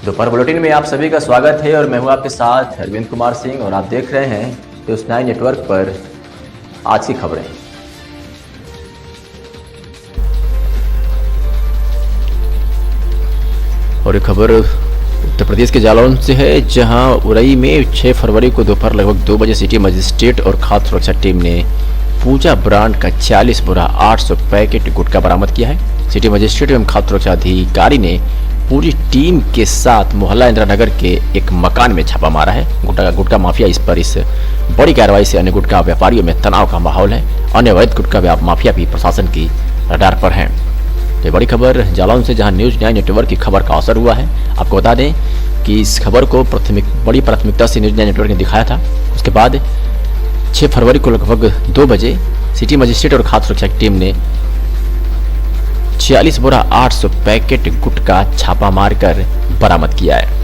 दोपहर बुलेटिन में आप सभी का स्वागत है और मैं हूं आपके साथ अरविंद कुमार सिंह और आप देख रहे हैं न्यूज़ 9 नेटवर्क पर आज की खबरें। और ये खबर उत्तर प्रदेश के जालौन से है, जहां उरई में 6 फरवरी को दोपहर लगभग 2 बजे सिटी मजिस्ट्रेट और खाद्य सुरक्षा टीम ने पूजा ब्रांड का 40 बोरा 800 पैकेट गुटखा बरामद किया है। सिटी मजिस्ट्रेट एवं खाद्य सुरक्षा अधिकारी ने पूरी टीम के साथ मोहल्ला इंदिरा नगर के एक मकान में छापा मारा है। गुटखा माफिया इस बड़ी कार्रवाई से अन्य गुटखा व्यापारियों में तनाव का माहौल है। अन्य अवैध गुटखा माफिया भी प्रशासन की रडार पर हैं। तो बड़ी खबर जालौन से, जहां न्यूज़ 9 नेटवर्क की खबर का असर हुआ है। आपको बता दें कि इस खबर को बड़ी प्राथमिकता से न्यूज़ 9 नेटवर्क ने दिखाया था। उसके बाद 6 फरवरी को लगभग 2 बजे सिटी मजिस्ट्रेट और खाद्य सुरक्षा की टीम ने 46 बोरा 800 पैकेट गुटखा छापा मारकर बरामद किया है।